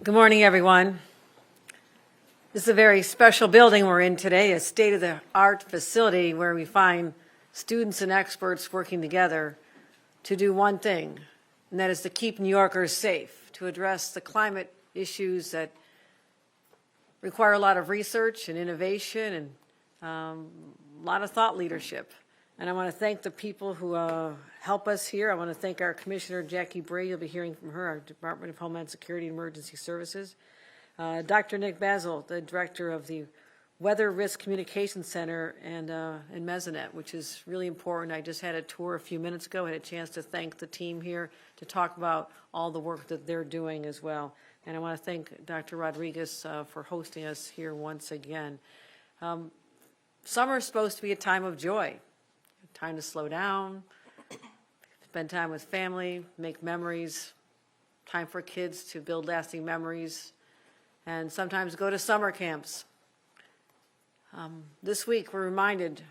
Good morning, everyone. This is a very special building we're in today, a state-of-the-art facility where we find students and experts working together to do one thing, and that is to keep New Yorkers safe, to address the climate issues that require a lot of research and innovation and a lot of thought leadership. And I want to thank the people who help us here. I want to thank our Commissioner, Jackie Bray. You'll be hearing from her, our Department of Homeland Security and Emergency Services. Dr. Nick Basil, the Director of the Weather Risk Communication Center and Mesonet, which is really important. I just had a tour a few minutes ago. I had a chance to thank the team here to talk about all the work that they're doing as well. And I want to thank Dr. Rodriguez for hosting us here once again. Summer is supposed to be a time of joy. Time to slow down, spend time with family, make memories, time for kids to build lasting memories, and sometimes go to summer camps. This week we're reminded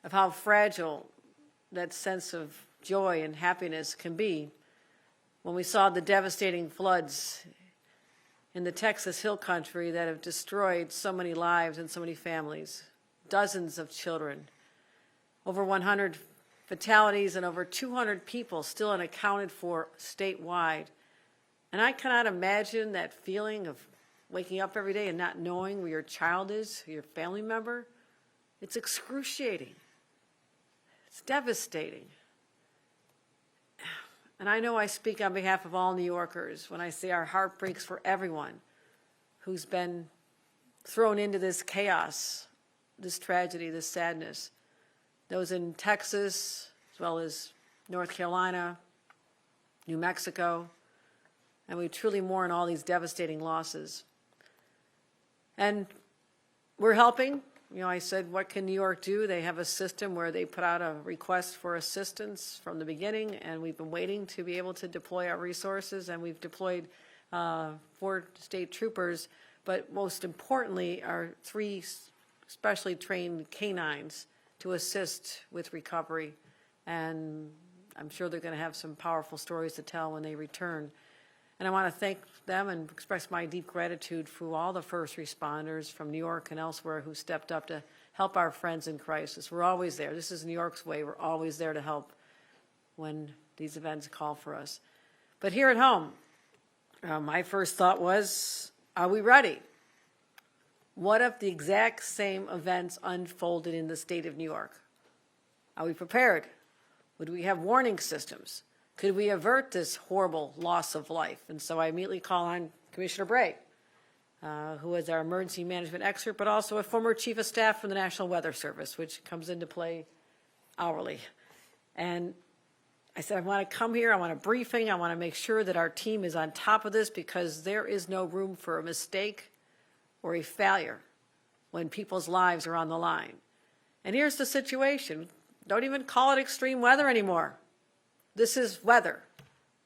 of how fragile that sense of joy and happiness can be when we saw the devastating floods in the Texas Hill Country that have destroyed so many lives and so many families, dozens of children. Over 100 fatalities and over 200 people still unaccounted for statewide. And I cannot imagine that feeling of waking up every day and not knowing where your child is, your family member. It's excruciating. It's devastating. And I know I speak on behalf of all New Yorkers when I say our heart breaks for everyone who's been thrown into this chaos, this tragedy, this sadness. Those in Texas, as well as North Carolina, New Mexico, and we truly mourn all these devastating losses. And we're helping. You know, I said, what can New York do? They have a system where they put out a request for assistance from the beginning, and we've been waiting to be able to deploy our resources, and we've deployed 4 state troopers, but most importantly, our 3 specially trained canines to assist with recovery, and I'm sure they're going to have some powerful stories to tell when they return. And I want to thank them and express my deep gratitude for all the first responders from New York and elsewhere who stepped up to help our friends in crisis. We're always there. This is New York's way. We're always there to help when these events call for us. But here at home, my first thought was, are we ready? What if the exact same events unfolded in the state of New York? Are we prepared? Would we have warning systems? Could we avert this horrible loss of life? And so I immediately call on Commissioner Bray, who is our emergency management expert, but also a former chief of staff from the National Weather Service, which comes into play hourly. And I said, I want to come here, I want a briefing, I want to make sure that our team is on top of this because there is no room for a mistake or a failure when people's lives are on the line. And here's the situation. Don't even call it extreme weather anymore. This is weather.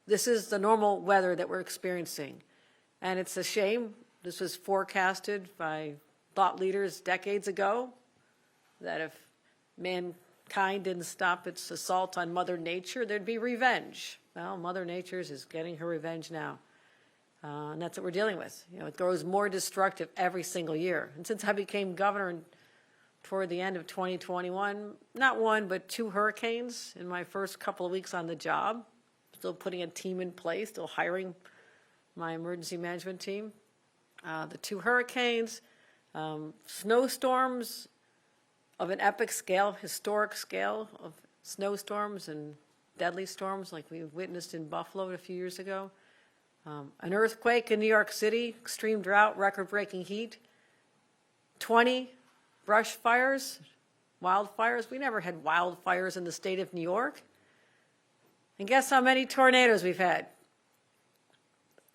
This is the normal weather that we're experiencing. And it's a shame. This was forecasted by thought leaders decades ago, that if mankind didn't stop its assault on Mother Nature, there'd be revenge. Well, Mother Nature is getting her revenge now. And that's what we're dealing with. You know, it grows more destructive every single year. And since I became governor toward the end of 2021, not 1, but 2 hurricanes in my first couple of weeks on the job, still putting a team in place, still hiring my emergency management team. The 2 hurricanes, snowstorms of an epic scale, historic scale of snowstorms and deadly storms like we witnessed in Buffalo a few years ago. An earthquake in New York City, extreme drought, record-breaking heat, 20 brush fires, wildfires. We never had wildfires in the state of New York. And guess how many tornadoes we've had?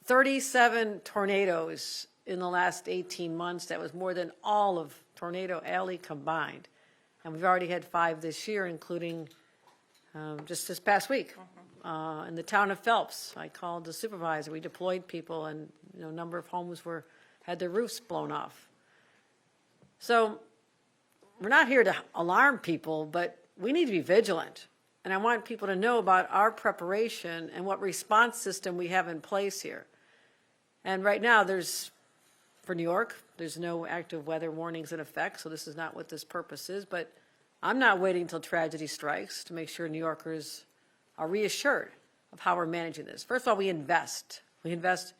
37 tornadoes in the last 18 months. That was more than all of Tornado Alley combined. And we've already had 5 this year, including just this past week. In the town of Phelps, I called the supervisor. We deployed people, and a number of homes had their roofs blown off. So we're not here to alarm people, but we need to be vigilant. And I want people to know about our preparation and what response system we have in place here. And right now, for New York, there's no active weather warnings in effect, so this is not what this purpose is. But I'm not waiting until tragedy strikes to make sure New Yorkers are reassured of how we're managing this. First of all, we invest. We invest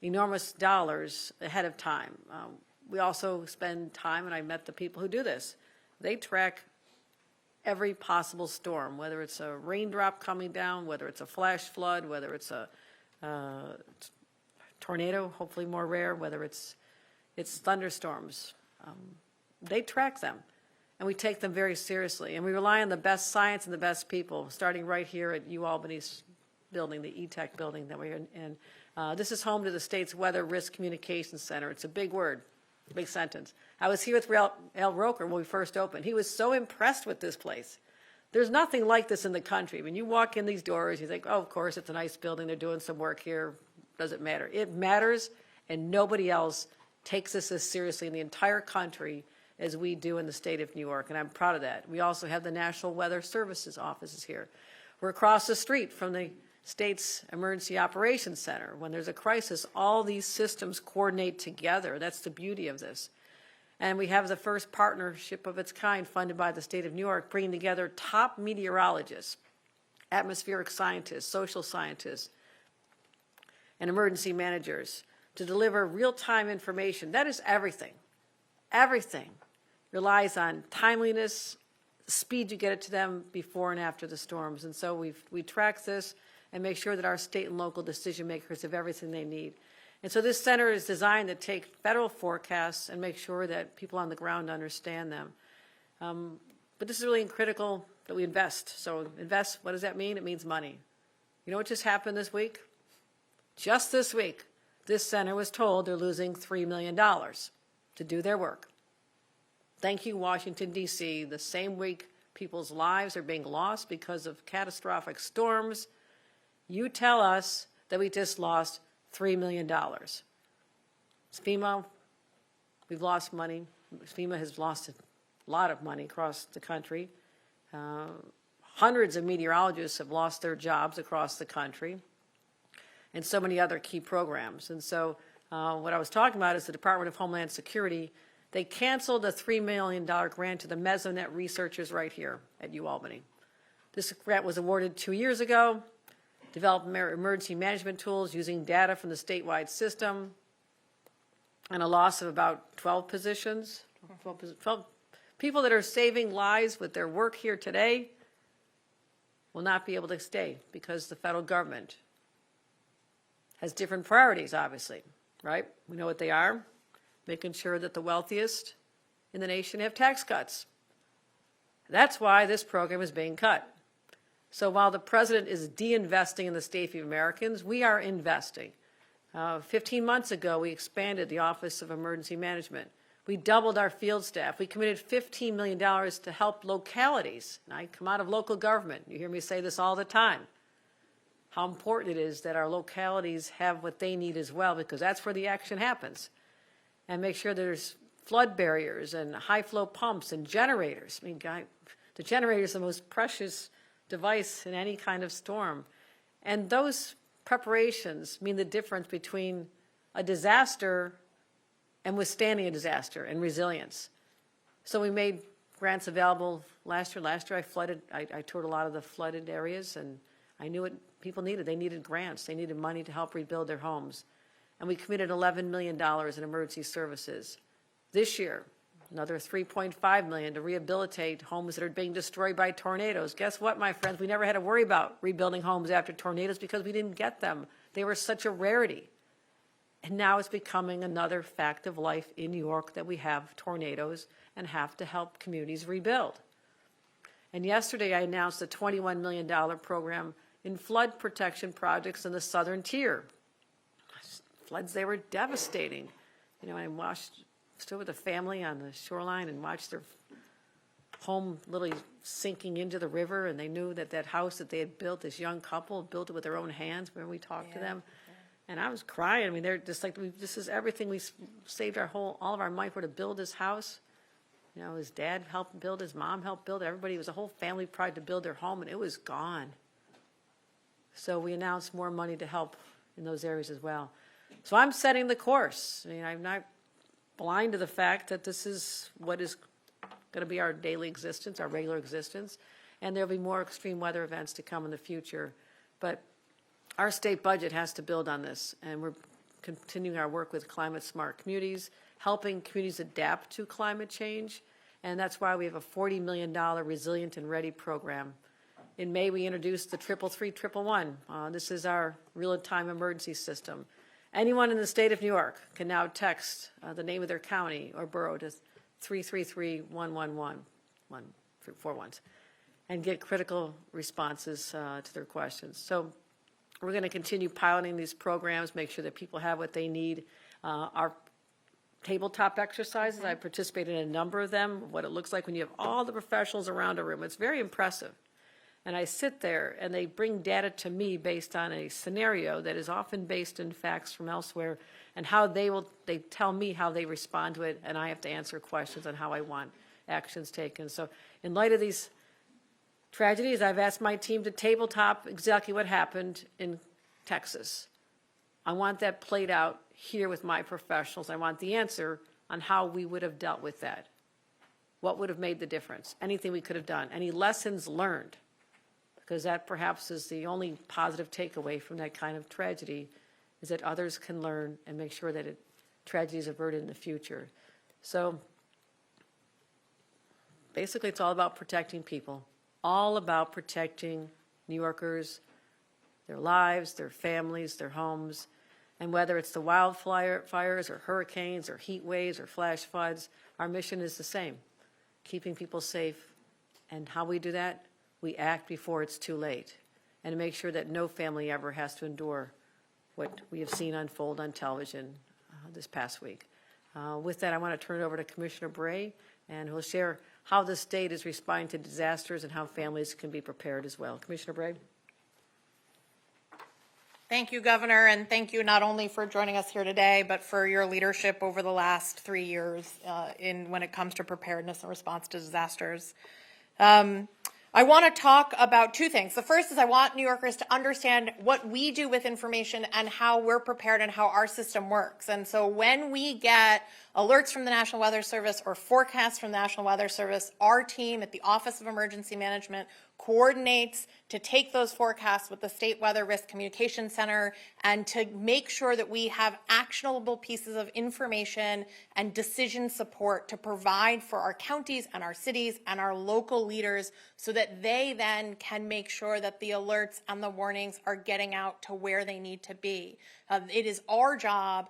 enormous dollars ahead of time. We also spend time, and I met the people who do this. They track every possible storm, whether it's a raindrop coming down, whether it's a flash flood, whether it's a tornado, hopefully more rare, whether it's thunderstorms. They track them, and we take them very seriously. And we rely on the best science and the best people, starting right here at UAlbany's building, the E-Tech building that we're in. This is home to the state's Weather Risk Communications Center. It's a big word, big sentence. I was here with Al Roker when we first opened. He was so impressed with this place. There's nothing like this in the country. When you walk in these doors, you think, oh, of course, it's a nice building. They're doing some work here. Doesn't matter. It matters, and nobody else takes this as seriously in the entire country as we do in the state of New York, and I'm proud of that. We also have the National Weather Services offices here. We're across the street from the state's Emergency Operations Center. When there's a crisis, all these systems coordinate together. That's the beauty of this. And we have the first partnership of its kind funded by the state of New York, bringing together top meteorologists, atmospheric scientists, social scientists, and emergency managers to deliver real-time information. That is everything. Everything relies on timeliness, speed you get it to them before and after the storms. And so we track this and make sure that our state and local decision makers have everything they need. And so this center is designed to take federal forecasts and make sure that people on the ground understand them. But this is really critical that we invest. So invest, what does that mean? It means money. You know what just happened this week? Just this week, this center was told they're losing $3 million to do their work. Thank you, Washington, D.C. The same week people's lives are being lost because of catastrophic storms, you tell us that we just lost $3 million. FEMA, we've lost money. FEMA has lost a lot of money across the country. Hundreds of meteorologists have lost their jobs across the country, and so many other key programs. And so what I was talking about is the Department of Homeland Security. They canceled a $3 million grant to the Mesonet researchers right here at UAlbany. This grant was awarded 2 years ago, developed emergency management tools using data from the statewide system, and a loss of about 12 positions, 12 people that are saving lives with their work here today will not be able to stay because the federal government has different priorities, obviously, right? We know what they are. Making sure that the wealthiest in the nation have tax cuts. That's why this program is being cut. So while the president is de-investing in the safety of Americans, we are investing. 15 months ago, we expanded the Office of Emergency Management. We doubled our field staff. We committed $15 million to help localities. And I come out of local government. You hear me say this all the time. How important it is that our localities have what they need as well, because that's where the action happens. And make sure there's flood barriers and high flow pumps and generators. I mean, the generator is the most precious device in any kind of storm. And those preparations mean the difference between a disaster and withstanding a disaster and resilience. So we made grants available last year. Last year I toured a lot of the flooded areas, and I knew what people needed. They needed grants. They needed money to help rebuild their homes. And we committed $11 million in emergency services. This year, another $3.5 million to rehabilitate homes that are being destroyed by tornadoes. Guess what, my friends? We never had to worry about rebuilding homes after tornadoes because we didn't get them. They were such a rarity. And now it's becoming another fact of life in New York that we have tornadoes and have to help communities rebuild. And yesterday I announced a $21 million program in flood protection projects in the southern tier. Floods, they were devastating. You know, I stood with a family on the shoreline and watched their home literally sinking into the river, and they knew that that house that they had built, this young couple built it with their own hands when we talked to them. And I was crying. I mean, they're just like, this is everything. We saved all of our money for to build this house. You know, his dad helped build, his mom helped build, everybody, it was a whole family pride to build their home, and it was gone. So we announced more money to help in those areas as well. So I'm setting the course. I mean, I'm not blind to the fact that this is what is going to be our daily existence, our regular existence, and there'll be more extreme weather events to come in the future. But our state budget has to build on this, and we're continuing our work with climate-smart communities, helping communities adapt to climate change, and that's why we have a $40 million Resilient and Ready program. In May, we introduced the 333-111. This is our real-time emergency system. Anyone in the state of New York can now text the name of their county or borough to 333-111, 4 ones, and get critical responses to their questions. So we're going to continue piloting these programs, make sure that people have what they need. Our tabletop exercises, I participated in a number of them, what it looks like when you have all the professionals around a room. It's very impressive. And I sit there and they bring data to me based on a scenario that is often based in facts from elsewhere, and how they tell me how they respond to it, and I have to answer questions on how I want actions taken. So in light of these tragedies, I've asked my team to tabletop exactly what happened in Texas. I want that played out here with my professionals. I want the answer on how we would have dealt with that. What would have made the difference? Anything we could have done? Any lessons learned? Because that perhaps is the only positive takeaway from that kind of tragedy, is that others can learn and make sure that tragedy is averted in the future. So basically it's all about protecting people, all about protecting New Yorkers, their lives, their families, their homes. And whether it's the wildfires or hurricanes or heat waves or flash floods, our mission is the same, keeping people safe. And how we do that? We act before it's too late, and to make sure that no family ever has to endure what we have seen unfold on television this past week. With that, I want to turn it over to Commissioner Bray, and who will share how the state is responding to disasters and how families can be prepared as well. Commissioner Bray. Thank you, Governor, and thank you not only for joining us here today, but for your leadership over the last 3 years when it comes to preparedness and response to disasters. I want to talk about two things. The first is I want New Yorkers to understand what we do with information and how we're prepared and how our system works. And so when we get alerts from the National Weather Service or forecasts from the National Weather Service, our team at the Office of Emergency Management coordinates to take those forecasts with the State Weather Risk Communication Center and to make sure that we have actionable pieces of information and decision support to provide for our counties and our cities and our local leaders so that they then can make sure that the alerts and the warnings are getting out to where they need to be. It is our job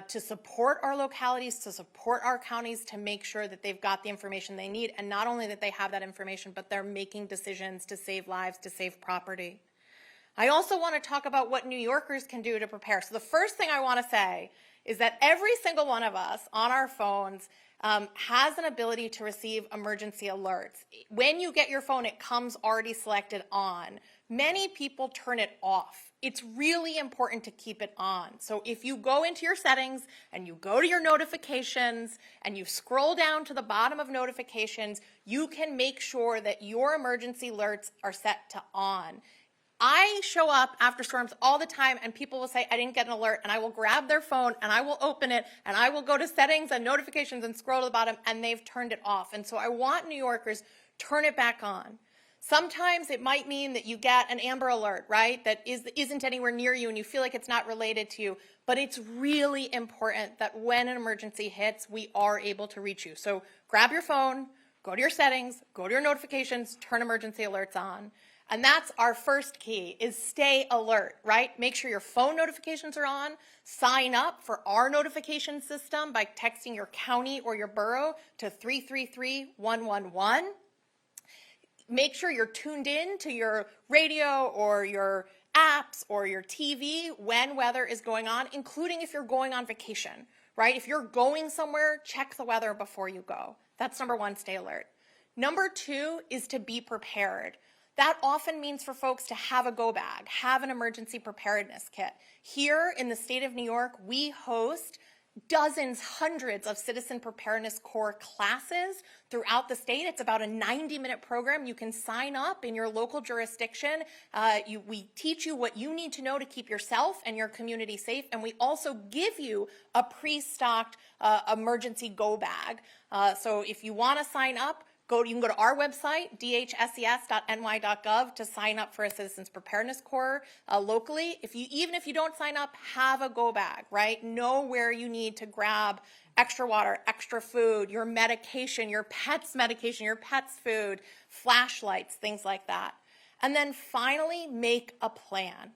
to support our localities, to support our counties, to make sure that they've got the information they need, and not only that they have that information, but they're making decisions to save lives, to save property. I also want to talk about what New Yorkers can do to prepare. So the first thing I want to say is that every single one of us on our phones has an ability to receive emergency alerts. When you get your phone, it comes already selected on. Many people turn it off. It's really important to keep it on. So if you go into your settings and you go to your notifications and you scroll down to the bottom of notifications, you can make sure that your emergency alerts are set to on. I show up after storms all the time and people will say, I didn't get an alert, and I will grab their phone and I will open it and I will go to settings and notifications and scroll to the bottom, and they've turned it off. And so I want New Yorkers, turn it back on. Sometimes it might mean that you get an Amber Alert, right, that isn't anywhere near you and you feel like it's not related to you. But it's really important that when an emergency hits, we are able to reach you. So grab your phone, go to your settings, go to your notifications, turn emergency alerts on. And that's our first key, is stay alert, right? Make sure your phone notifications are on. Sign up for our notification system by texting your county or your borough to 333-111. Make sure you're tuned in to your radio or your apps or your TV when weather is going on, including if you're going on vacation, right? If you're going somewhere, check the weather before you go. That's number one, stay alert. Number two is to be prepared. That often means for folks to have a go bag, have an emergency preparedness kit. Here in the state of New York, we host dozens, hundreds of citizen preparedness core classes throughout the state. It's about a 90-minute program. You can sign up in your local jurisdiction. We teach you what you need to know to keep yourself and your community safe, and we also give you a pre-stocked emergency go bag. So if you want to sign up, you can go to our website, dhses.ny.gov, to sign up for a Citizens Preparedness Corps locally. Even if you don't sign up, have a go bag, right? Know where you need to grab extra water, extra food, your medication, your pet's medication, your pet's food, flashlights, things like that. And then finally, make a plan.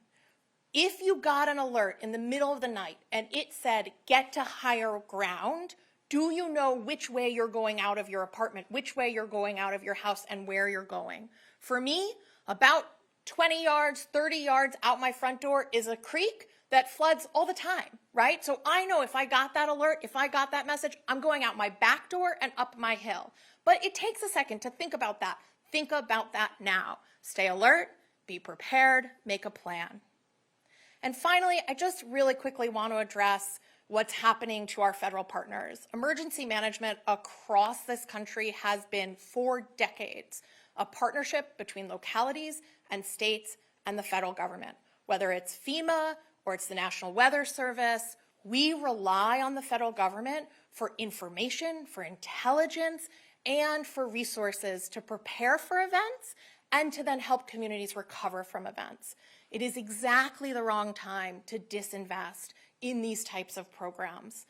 If you got an alert in the middle of the night and it said, get to higher ground, do you know which way you're going out of your apartment, which way you're going out of your house, and where you're going? For me, about 20 yards, 30 yards out my front door is a creek that floods all the time, right? So I know if I got that alert, if I got that message, I'm going out my back door and up my hill. But it takes a second to think about that. Think about that now. Stay alert, be prepared, make a plan. And finally, I just really quickly want to address what's happening to our federal partners. Emergency management across this country has been, for decades, a partnership between localities and states and the federal government. Whether it's FEMA or it's the National Weather Service, we rely on the federal government for information, for intelligence, and for resources to prepare for events and to then help communities recover from events. It is exactly the wrong time to disinvest in these types of programs.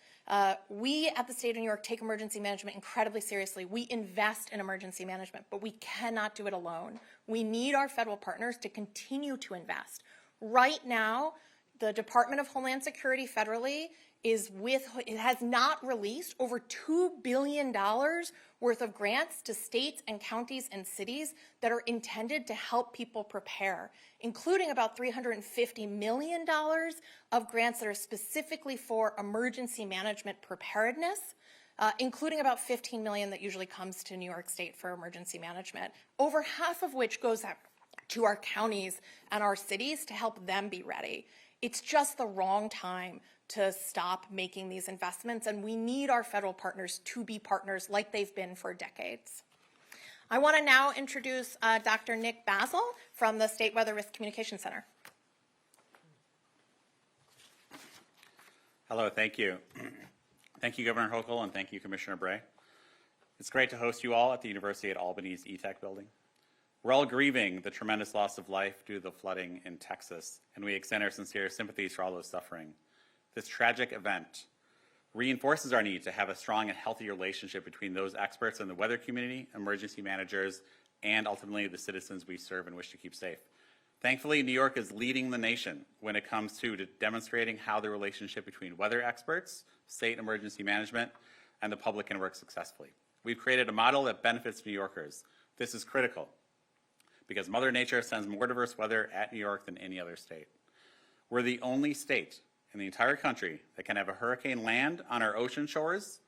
We at the state of New York take emergency management incredibly seriously. We invest in emergency management, but we cannot do it alone. We need our federal partners to continue to invest. Right now, the Department of Homeland Security federally it has not released over $2 billion worth of grants to states and counties and cities that are intended to help people prepare, including about $350 million of grants that are specifically for emergency management preparedness, including about $15 million that usually comes to New York State for emergency management, over half of which goes out to our counties and our cities to help them be ready. It's just the wrong time to stop making these investments, and we need our federal partners to be partners like they've been for decades. I want to now introduce Dr. Nick Basil from the State Weather Risk Communication Center. Hello, thank you. Thank you, Governor Hochul, and thank you, Commissioner Bray. It's great to host you all at the University at Albany's ETech building. We're all grieving the tremendous loss of life due to the flooding in Texas, and we extend our sincere sympathies for all those suffering. This tragic event reinforces our need to have a strong and healthy relationship between those experts in the weather community, emergency managers, and ultimately the citizens we serve and wish to keep safe. Thankfully, New York is leading the nation when it comes to demonstrating how the relationship between weather experts, state emergency management, and the public can work successfully. We've created a model that benefits New Yorkers. This is critical because Mother Nature sends more diverse weather at New York than any other state. We're the only state in the entire country that can have a hurricane land on our ocean shores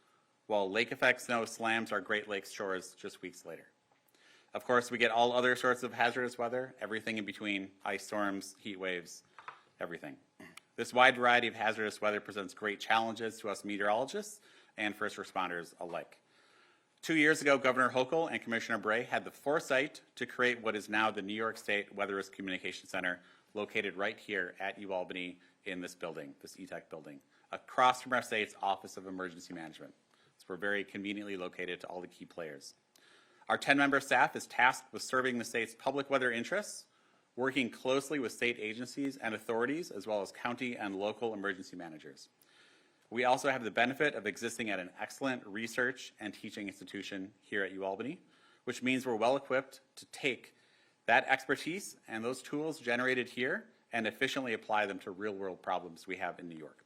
while lake effect snow slams our Great Lakes shores just weeks later. Of course, we get all other sorts of hazardous weather, everything in between, ice storms, heat waves, everything. This wide variety of hazardous weather presents great challenges to us meteorologists and first responders alike. 2 years ago, Governor Hochul and Commissioner Bray had the foresight to create what is now the New York State Weather Risk Communication Center, located right here at UAlbany in this building, this ETech building, across from our state's Office of Emergency Management. So we're very conveniently located to all the key players. Our 10-member staff is tasked with serving the state's public weather interests, working closely with state agencies and authorities, as well as county and local emergency managers. We also have the benefit of existing at an excellent research and teaching institution here at UAlbany, which means we're well equipped to take that expertise and those tools generated here and efficiently apply them to real-world problems we have in New York.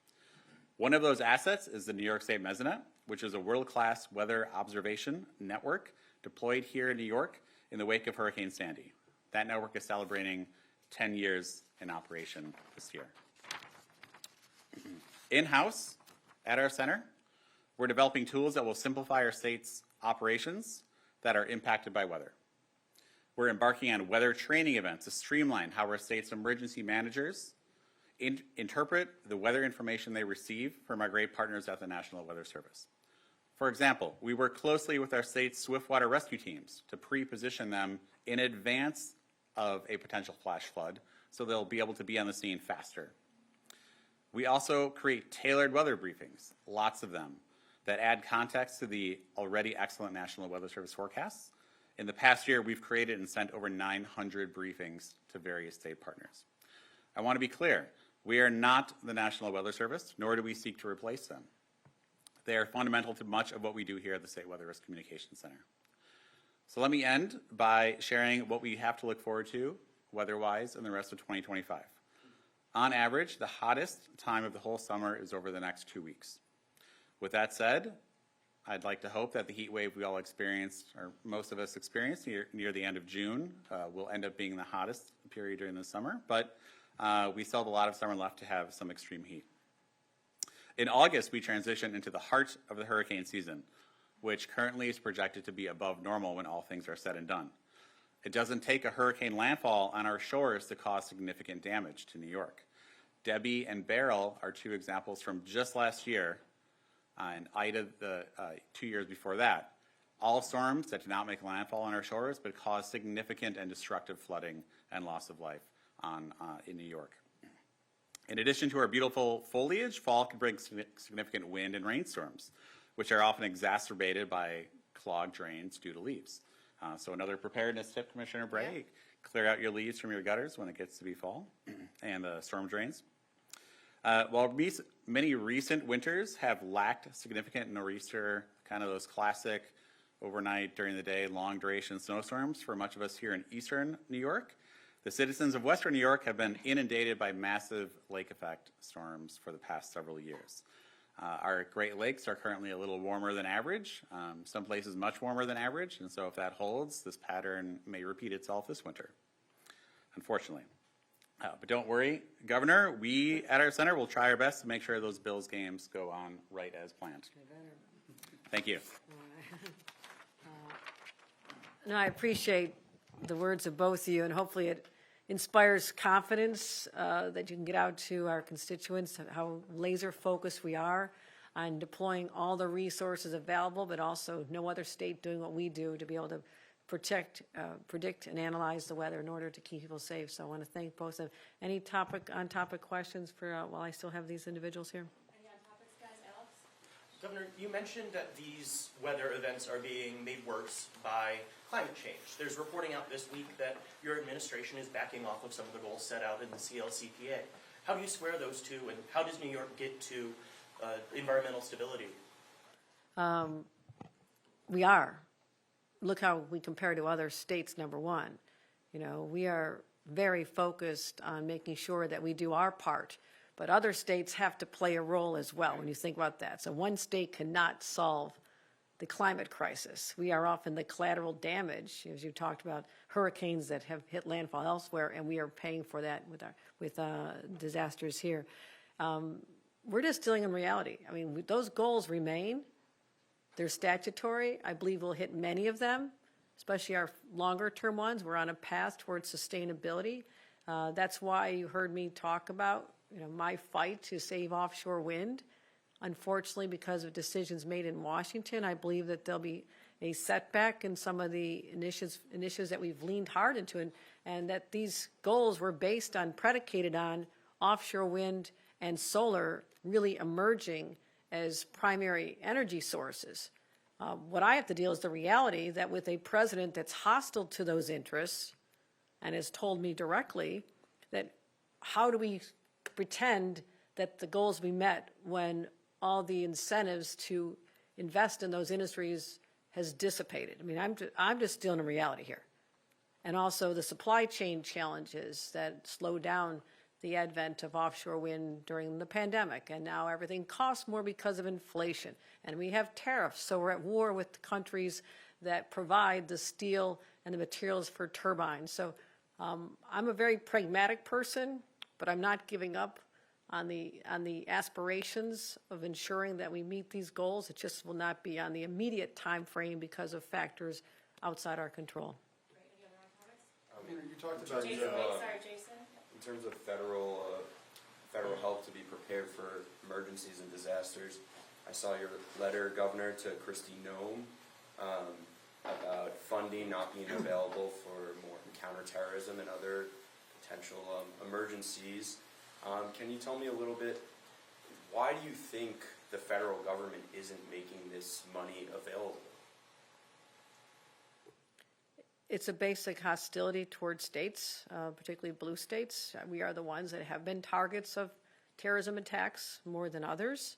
One of those assets is the New York State Mesonet, which is a world-class weather observation network deployed here in New York in the wake of Hurricane Sandy. That network is celebrating 10 years in operation this year. In-house at our center, we're developing tools that will simplify our state's operations that are impacted by weather. We're embarking on weather training events to streamline how our state's emergency managers interpret the weather information they receive from our great partners at the National Weather Service. For example, we work closely with our state's swiftwater rescue teams to pre-position them in advance of a potential flash flood, so they'll be able to be on the scene faster. We also create tailored weather briefings, lots of them, that add context to the already excellent National Weather Service forecasts. In the past year, we've created and sent over 900 briefings to various state partners. I want to be clear, we are not the National Weather Service, nor do we seek to replace them. They are fundamental to much of what we do here at the State Weather Risk Communications Center. So let me end by sharing what we have to look forward to weather-wise in the rest of 2025. On average, the hottest time of the whole summer is over the next 2 weeks. With that said, I'd like to hope that the heat wave we all experienced, or most of us experienced near the end of June, will end up being the hottest period during the summer, but we still have a lot of summer left to have some extreme heat. In August, we transition into the heart of the hurricane season, which currently is projected to be above normal when all things are said and done. It doesn't take a hurricane landfall on our shores to cause significant damage to New York. Debbie and Beryl are two examples from just last year, and Ida the 2 years before that. All storms that did not make landfall on our shores, but caused significant and destructive flooding and loss of life in New York. In addition to our beautiful foliage, fall can bring significant wind and rainstorms, which are often exacerbated by clogged drains due to leaves. So another preparedness tip, Commissioner Bray, clear out your leaves from your gutters when it gets to be fall and storm drains. While many recent winters have lacked significant nor'easter, kind of those classic overnight, during the day, long duration snowstorms for much of us here in eastern New York, the citizens of western New York have been inundated by massive lake effect storms for the past several years. Our Great Lakes are currently a little warmer than average, some places much warmer than average, and so if that holds, this pattern may repeat itself this winter, unfortunately. But don't worry, Governor, we at our center will try our best to make sure those Bills games go on right as planned. Thank you. No, I appreciate the words of both of you, and hopefully it inspires confidence that you can get out to our constituents, how laser focused we are on deploying all the resources available, but also no other state doing what we do to be able to predict and analyze the weather in order to keep people safe. So I want to thank both of them. Any on-topic questions for while I still have these individuals here? Any on topics, guys? Alex? Governor, you mentioned that these weather events are being made worse by climate change. There's reporting out this week that your administration is backing off of some of the goals set out in the CLCPA. How do you square those two, and how does New York get to environmental stability? We are. Look how we compare to other states, number one. You know, we are very focused on making sure that we do our part, but other states have to play a role as well when you think about that. So one state cannot solve the climate crisis. We are often the collateral damage, as you talked about, hurricanes that have hit landfall elsewhere, and we are paying for that with disasters here. We're just dealing in reality. I mean, those goals remain. They're statutory. I believe we'll hit many of them, especially our longer-term ones. We're on a path towards sustainability. That's why you heard me talk about, you know, my fight to save offshore wind. Unfortunately, because of decisions made in Washington, I believe that there'll be a setback in some of the initiatives that we've leaned hard into, and that these goals were predicated on offshore wind and solar really emerging as primary energy sources. What I have to deal is the reality that with a president that's hostile to those interests and has told me directly that how do we pretend that the goals we met when all the incentives to invest in those industries has dissipated. I mean, I'm just dealing in reality here. And also the supply chain challenges that slowed down the advent of offshore wind during the pandemic, and now everything costs more because of inflation. And we have tariffs, so we're at war with countries that provide the steel and the materials for turbines. So I'm a very pragmatic person, but I'm not giving up on the aspirations of ensuring that we meet these goals. It just will not be on the immediate time frame because of factors outside our control. Great. Any other on topics? You talked about Jason, wait, sorry, Jason. in terms of federal prepared for emergencies and disasters. I saw your letter, Governor, to Kristi Noem about funding not being available for more counterterrorism and other potential emergencies. Can you tell me a little bit, why do you think the federal government isn't making this money available? It's a basic hostility towards states, particularly blue states. We are the ones that have been targets of terrorism attacks more than others.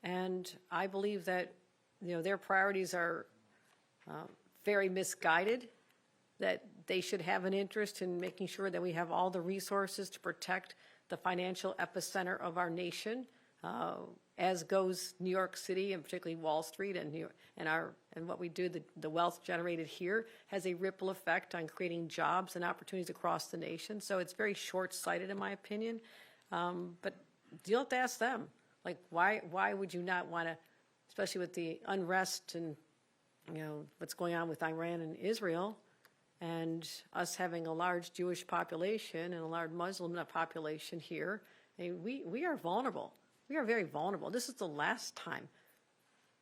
And I believe that, their priorities are very misguided, that they should have an interest in making sure that we have all the resources to protect the financial epicenter of our nation, as goes New York City, and particularly Wall Street, and what we do, the wealth generated here has a ripple effect on creating jobs and opportunities across the nation. So it's very short-sighted, in my opinion. But you'll have to ask them, like, why would you not want to, especially with the unrest and what's going on with Iran and Israel, and us having a large Jewish population and a large Muslim population here. I mean, we are vulnerable. We are very vulnerable. This is the last time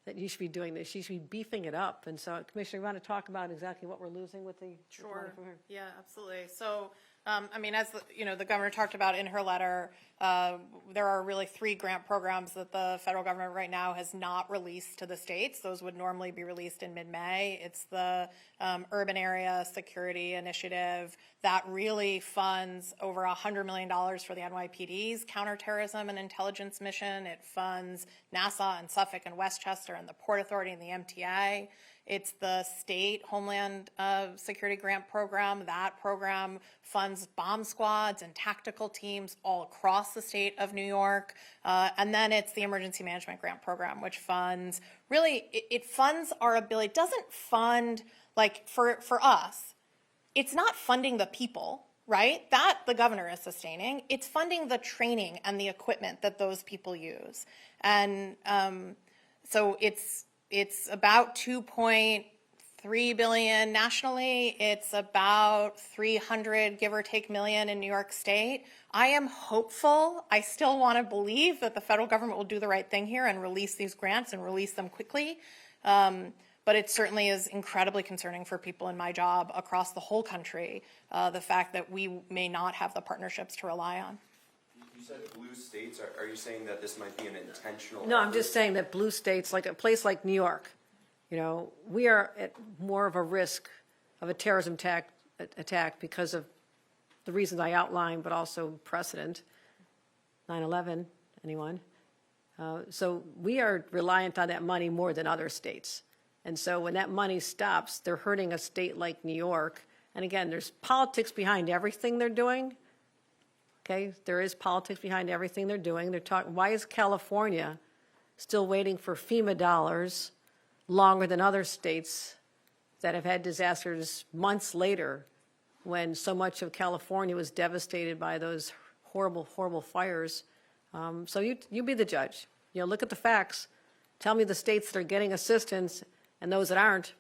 that you should be doing this. You should be beefing it up. And so, Commissioner, you want to talk about exactly what we're losing with the Sure. Yeah, absolutely. So, as the governor talked about in her letter, there are really 3 grant programs that the federal government right now has not released to the states. Those would normally be released in mid-May. It's the Urban Area Security Initiative that really funds over $100 million for the NYPD's counterterrorism and intelligence mission. It funds NASA and Suffolk and Westchester and the Port Authority and the MTA. It's the state Homeland Security Grant Program. That program funds bomb squads and tactical teams all across the state of New York. And then it's the Emergency Management Grant Program, which funds, really, it funds our ability. It doesn't fund, like, for us, it's not funding the people, right? That the governor is sustaining. It's funding the training and the equipment that those people use. And so it's about $2.3 billion nationally. It's about 300, give or take, million in New York State. I am hopeful. I still want to believe that the federal government will do the right thing here and release these grants and release them quickly. But it certainly is incredibly concerning for people in my job across the whole country, the fact that we may not have the partnerships to rely on. You said blue states. Are you saying that this might be an intentional No, I'm effort? just saying that blue states, like a place like New York, we are at more of a risk of a terrorism attack because of the reasons I outlined, but also precedent, 9/11, anyone? So we are reliant on that money more than other states. And so when that money stops, they're hurting a state like New York. And again, there's politics behind everything they're doing. Okay, there is politics behind everything they're doing. They're talking, why is California still waiting for FEMA dollars longer than other states that have had disasters months later when so much of California was devastated by those horrible, horrible fires? So you be the judge. Look at the facts. Tell me the states that are getting assistance and those that aren't.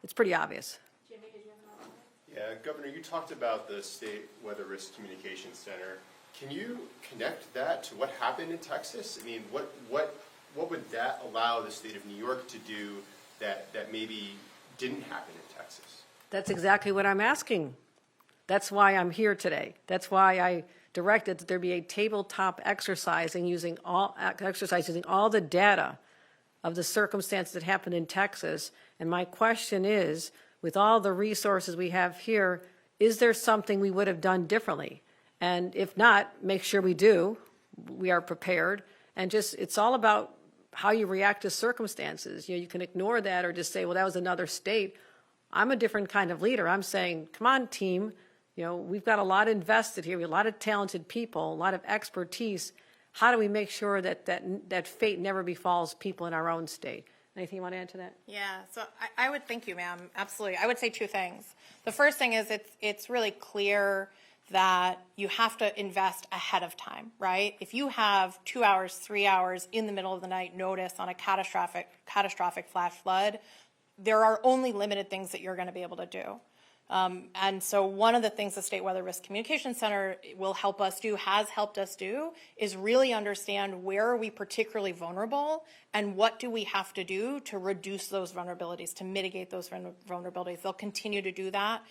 It's pretty obvious. Yeah, Governor, you talked about the State Weather Risk Communications Center. Can you connect that to what happened in Texas? I mean, what would that allow the state of New York to do that maybe didn't happen in Texas? That's exactly what I'm asking. That's why I'm here today. That's why I directed that there be a tabletop exercise using all the data of the circumstances that happened in Texas. And my question is, with all the resources we have here, is there something we would have done differently? And if not, make sure we do. We are prepared. And it's all about how you react to circumstances. You can ignore that or just say, well, that was another state. I'm a different kind of leader. I'm saying, come on, team. We've got a lot invested here. We have a lot of talented people, a lot of expertise. How do we make sure that fate never befalls people in our own state? Anything you want to add to that? Yeah, so I would thank you, ma'am. Absolutely. I would say 2 things. The first thing is it's really clear that you have to invest ahead of time, right? If you have 2 hours, 3 hours in the middle of the night notice on a catastrophic flash flood, there are only limited things that you're going to be able to do. And so one of the things the State Weather Risk Communication Center will help us do, has helped us do, is really understand where are we particularly vulnerable and what do we have to do to reduce those vulnerabilities, to mitigate those vulnerabilities. They'll continue to do that.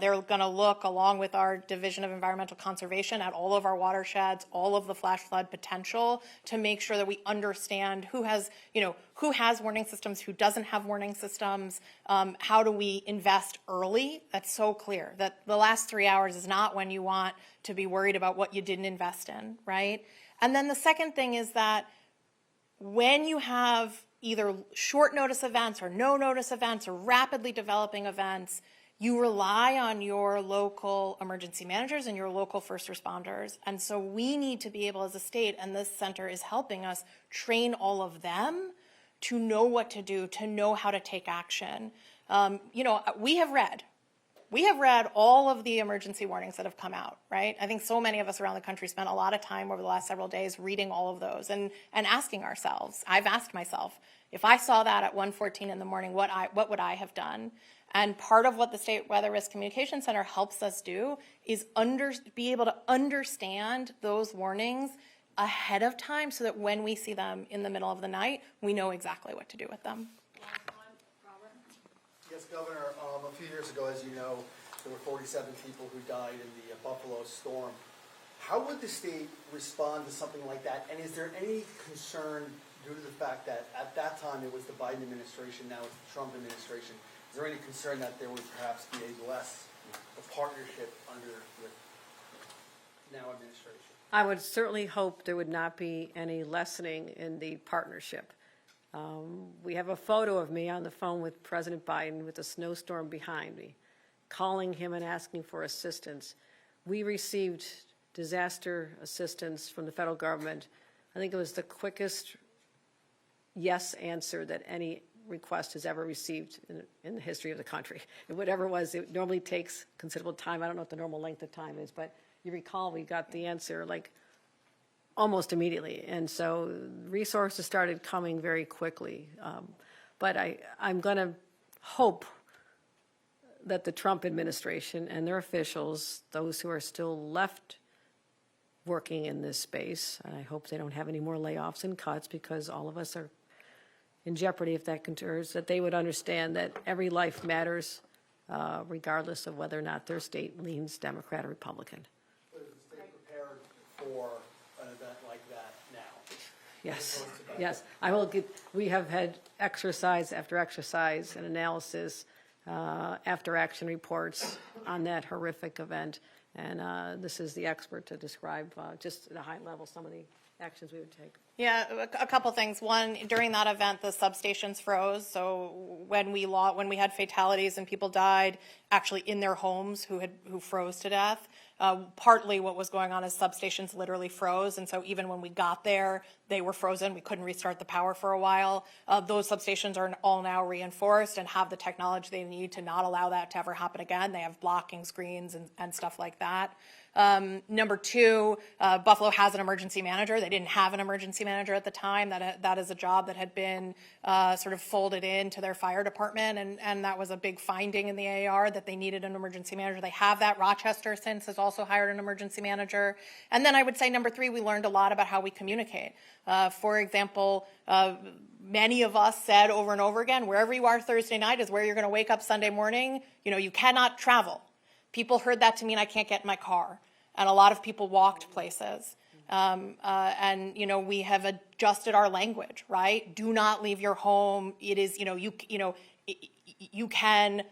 They're going to look, along with our Division of Environmental Conservation, at all of our watersheds, all of the flash flood potential, to make sure that we understand who has warning systems, who doesn't have warning systems, how do we invest early. That's so clear that the last 3 hours is not when you want to be worried about what you didn't invest in, right? And then the second thing is that when you have either short notice events or no notice events or rapidly developing events, you rely on your local emergency managers and your local first responders. And so we need to be able as a state, and this center is helping us train all of them to know what to do, to know how to take action. We have read all of the emergency warnings that have come out, right? I think so many of us around the country spent a lot of time over the last several days reading all of those and asking ourselves. I've asked myself, if I saw that at 1:14 in the morning, what would I have done? And part of what the State Weather Risk Communication Center helps us do is be able to understand those warnings ahead of time so that when we see them in the middle of the night, we know exactly what to do with them. Yes, Governor, a few years ago, as you know, there were 47 people who died in the Buffalo storm. How would the state respond to something like that? And is there any concern due to the fact that at that time it was the Biden administration, now it's the Trump administration? Is there any concern that there would perhaps be a partnership under the now administration? I would certainly hope there would not be any lessening in the partnership. We have a photo of me on the phone with President Biden with a snowstorm behind me, calling him and asking for assistance. We received disaster assistance from the federal government. I think it was the quickest yes answer that any request has ever received in the history of the country. And whatever it was, it normally takes considerable time. I don't know what the normal length of time is, but you recall we got the answer like almost immediately. And so resources started coming very quickly. But I'm going to hope that the Trump administration and their officials, those who are still left working in this space, and I hope they don't have any more layoffs and cuts because all of us are in jeopardy if that continues, that they would understand that every life matters regardless of whether or not their state leans Democrat or Republican. But is the state prepared for an event like that now? Yes, yes. We have had exercise after exercise and analysis after action reports on that horrific event. And this is the expert to describe just at a high level some of the actions we would take. Yeah, a couple things. One, during that event, the substations froze. So when we had fatalities and people died actually in their homes who froze to death, partly what was going on is substations literally froze. And so even when we got there, they were frozen. We couldn't restart the power for a while. Those substations are all now reinforced and have the technology they need to not allow that to ever happen again. They have blocking screens and stuff like that. Number two, Buffalo has an emergency manager. They didn't have an emergency manager at the time. That is a job that had been sort of folded into their fire department, and that was a big finding in the AR that they needed an emergency manager. They have that. Rochester since has also hired an emergency manager. And then I would say number three, we learned a lot about how we communicate. For example, many of us said over and over again, wherever you are Thursday night is where you're going to wake up Sunday morning. You cannot travel. People heard that to mean I can't get in my car. And a lot of people walked places. And we have adjusted our language, right? Do not leave your home. It is, you can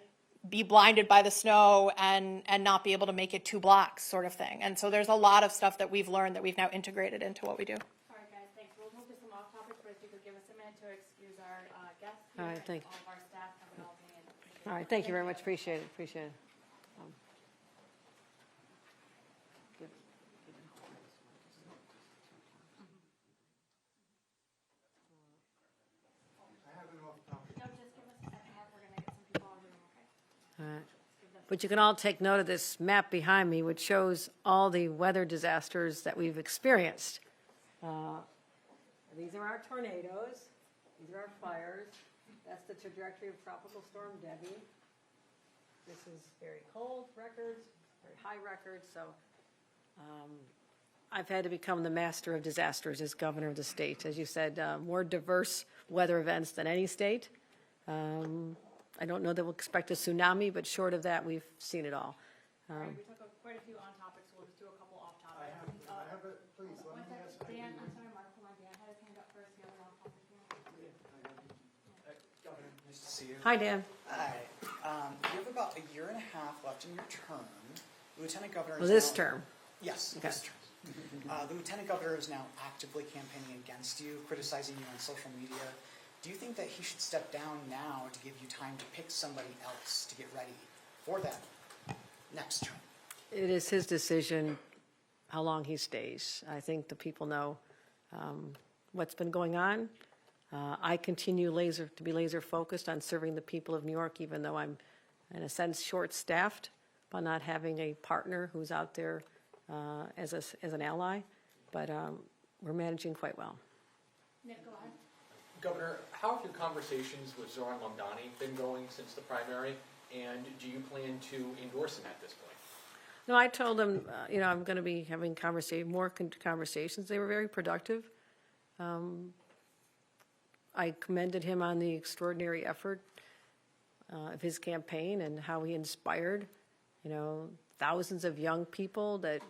be blinded by the snow and not be able to make it 2 blocks sort of thing. And so there's a lot of stuff that we've learned that we've now integrated into what we do. All right, guys, thanks. We'll move to some off topics, but if you could give us a minute to excuse our guests. All right, thank you. All of our staff have an alternate. All right, thank you very much. Appreciate it. But you can all take note of this map behind me, which shows all the weather disasters that we've experienced. These are our tornadoes. These are our fires. That's the trajectory of Tropical Storm Debbie. This is very cold records, very high records, so I've had to become the master of disasters as governor of the state. As you said, more diverse weather events than any state. I don't know that we'll expect a tsunami, but short of that, we've seen it all. All right, we took quite a few on topics, we'll just do a couple off topics. Please, let One me ask. second, Dan, I'm sorry, Mark, hold on, Dan had his hand up first, the other off topic. Governor, nice to see you. Hi, Dan. Hi. You have about a year and a half left in your term. Lieutenant Governor Well, is this now- term. Yes, Okay. this term. The Lieutenant Governor is now actively campaigning against you, criticizing you on social media. Do you think that he should step down now to give you time to pick somebody else to get ready for that next term? It is his decision how long he stays. I think the people know what's been going on. I continue to be laser focused on serving the people of New York, even though I'm, in a sense, short-staffed by not having a partner who's out there as an ally. But we're managing quite well. Nick, go ahead. Governor, how have your conversations with Zoran Mamdani been going since the primary, and do you plan to endorse him at this point? No, I told him, I'm going to be having more conversations. They were very productive. I commended him on the extraordinary effort of his campaign and how he inspired, thousands of young people that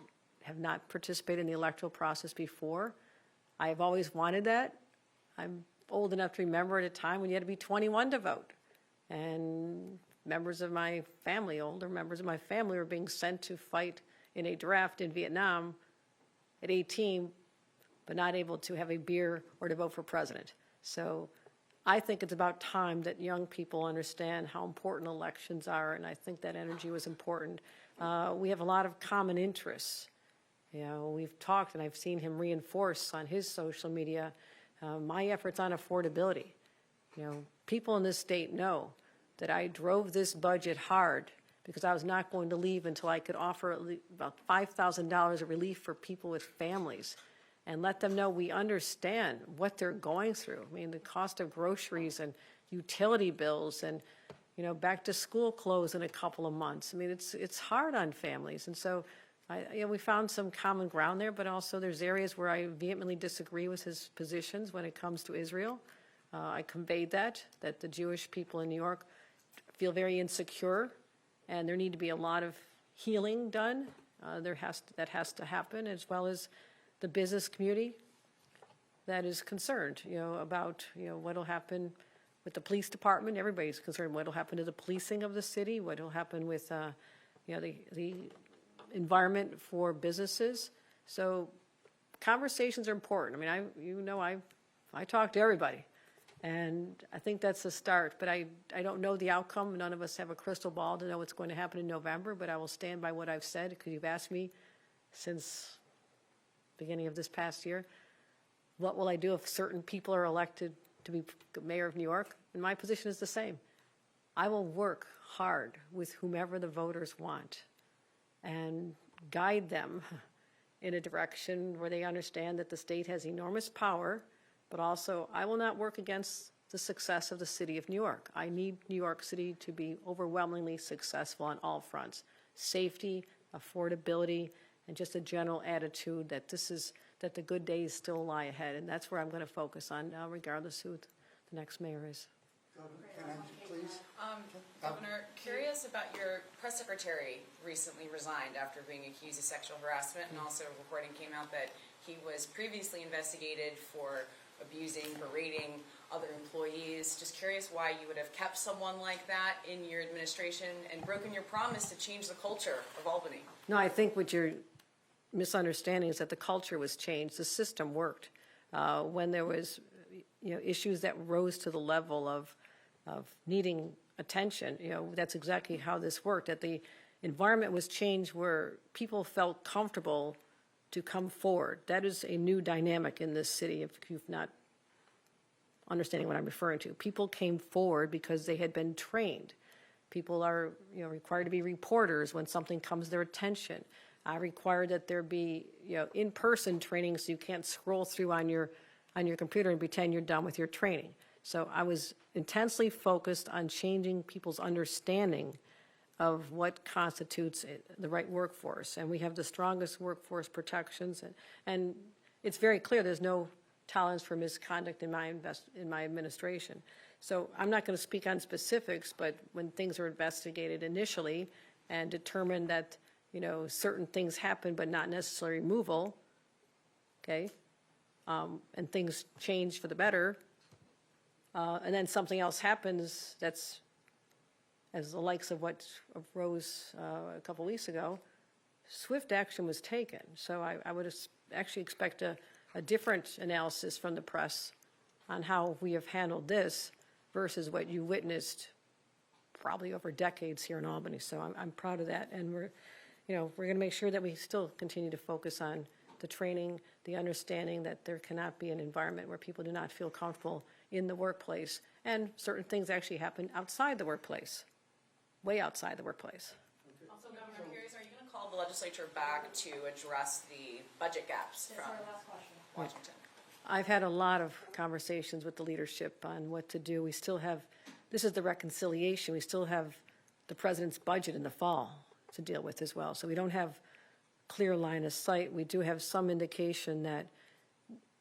have not participated in the electoral process before. I have always wanted that. I'm old enough to remember at a time when you had to be 21 to vote. And members of my family, older members of my family, were being sent to fight in a draft in Vietnam at 18, but not able to have a beer or to vote for president. So I think it's about time that young people understand how important elections are, and I think that energy was important. We have a lot of common interests. We've talked, and I've seen him reinforce on his social media my efforts on affordability. People in this state know that I drove this budget hard because I was not going to leave until I could offer about $5,000 of relief for people with families and let them know we understand what they're going through. I mean, the cost of groceries and utility bills and, back to school clothes in a couple of months. I mean, it's hard on families. And so we found some common ground there, but also there's areas where I vehemently disagree with his positions when it comes to Israel. I conveyed that the Jewish people in New York feel very insecure, and there need to be a lot of healing done. That has to happen, as well as the business community that is concerned, about, what will happen with the police department. Everybody's concerned what will happen to the policing of the city, what will happen with, the environment for businesses. So conversations are important. I mean, I talk to everybody. And I think that's the start, but I don't know the outcome. None of us have a crystal ball to know what's going to happen in November, but I will stand by what I've said because you've asked me since the beginning of this past year, what will I do if certain people are elected to be mayor of New York? And my position is the same. I will work hard with whomever the voters want and guide them in a direction where they understand that the state has enormous power. But also, I will not work against the success of the city of New York. I need New York City to be overwhelmingly successful on all fronts. Safety, affordability, and just a general attitude that that the good days still lie ahead. And that's where I'm going to focus on, regardless who the next mayor is. Please. Governor, curious about your press secretary recently resigned after being accused of sexual harassment, and also reporting came out that he was previously investigated for abusing, berating other employees. Just curious why you would have kept someone like that in your administration and broken your promise to change the culture of Albany. No, I think what you're misunderstanding is that the culture was changed. The system worked. When there was, issues that rose to the level of needing attention, that's exactly how this worked. That the environment was changed where people felt comfortable to come forward. That is a new dynamic in this city, if you've not understanding what I'm referring to. People came forward because they had been trained. People are, required to be reporters when something comes to their attention. I require that there be, in-person training so you can't scroll through on your computer and pretend you're done with your training. So I was intensely focused on changing people's understanding of what constitutes the right workforce. And we have the strongest workforce protections, and it's very clear there's no tolerance for misconduct in my administration. So I'm not going to speak on specifics, but when things are investigated initially and determined that, you know, certain things happen but not necessarily removal, okay, and things change for the better, and then something else happens that's as the likes of what arose a couple weeks ago, swift action was taken. So I would actually expect a different analysis from the press on how we have handled this versus what you witnessed probably over decades here in Albany. So I'm proud of that, and we're going to make sure that we still continue to focus on the training, the understanding that there cannot be an environment where people do not feel comfortable in the workplace, and certain things actually happen outside the workplace, way outside the workplace. Also, Governor, I'm curious, are you going to call the legislature back to address the budget gaps from Washington? I've had a lot of conversations with the leadership on what to do. We still have, this is the reconciliation, we still have the president's budget in the fall to deal with as well. So we don't have clear line of sight. We do have some indication that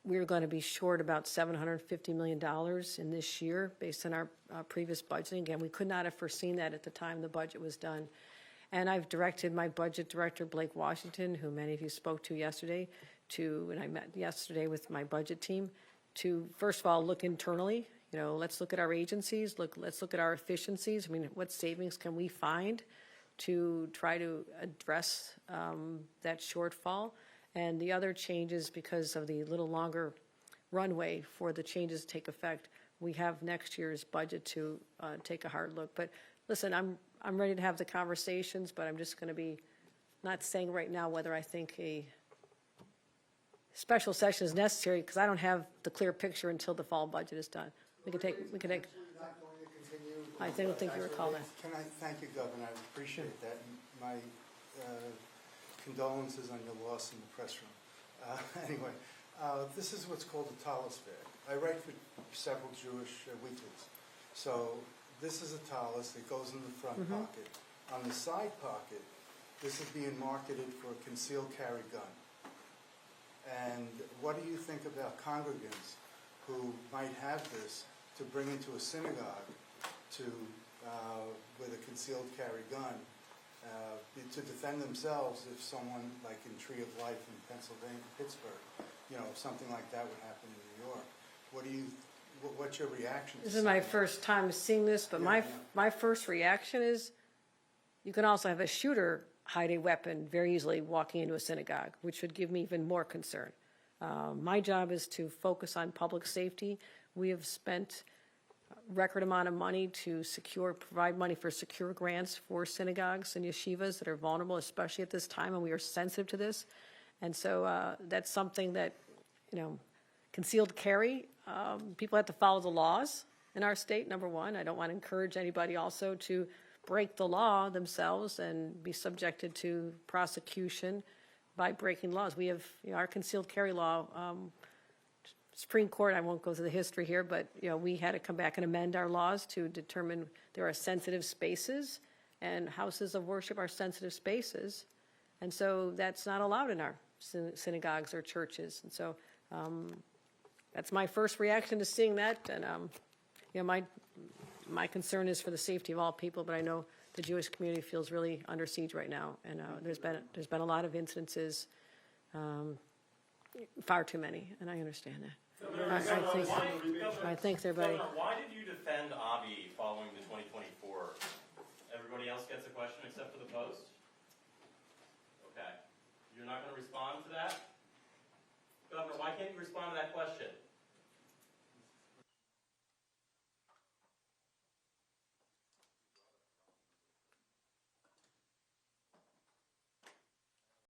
we're going to be short about $750 million in this year based on our previous budgeting. Again, we could not have foreseen that at the time the budget was done. And I've directed my budget director, Blake Washington, who many of you spoke to yesterday, and I met yesterday with my budget team, to first of all look internally. You know, let's look at our agencies, let's look at our efficiencies. I mean, what savings can we find to try to address that shortfall? And the other changes, because of the little longer runway for the changes to take effect, we have next year's budget to take a hard look. But listen, I'm ready to have the conversations, but I'm just going to be not saying right now whether I think a special session is necessary, because I don't have the clear picture until the fall budget is done. We can take. Not going to continue. I don't think you recall that. Can I thank you, Governor? I appreciate that. My condolences on your loss in the press room. Anyway, this is what's called a talus bag. I write for several Jewish weeklies. So this is a talus that goes in the front pocket. On the side pocket, this is being marketed for a concealed carry gun. And what do you think about congregants who might have this to bring into a synagogue with a concealed carry gun to defend themselves if someone, like in Tree of Life in Pennsylvania, Pittsburgh, you know, if something like that would happen in New York? What's your reaction? This is my first time seeing this, but my first reaction is you can also have a shooter hide a weapon very easily walking into a synagogue, which would give me even more concern. My job is to focus on public safety. We have spent a record amount of money to provide money for secure grants for synagogues and yeshivas that are vulnerable, especially at this time, and we are sensitive to this. And so that's something that, you know, concealed carry, people have to follow the laws in our state, number one. I don't want to encourage anybody also to break the law themselves and be subjected to prosecution by breaking laws. We have, you know, our concealed carry law, Supreme Court, I won't go through the history here, but, you know, we had to come back and amend our laws to determine there are sensitive spaces, and houses of worship are sensitive spaces. And so that's not allowed in our synagogues or churches. And so that's my first reaction to seeing that. And, you know, my concern is for the safety of all people, but I know the Jewish community feels really under siege right now. And there's been a lot of incidences, far too many, and I understand that. I think everybody. Governor, why did you defend Avi following the 2024? Everybody else gets a question except for the Post? Okay. You're not going to respond to that? Governor, why can't you respond to that question?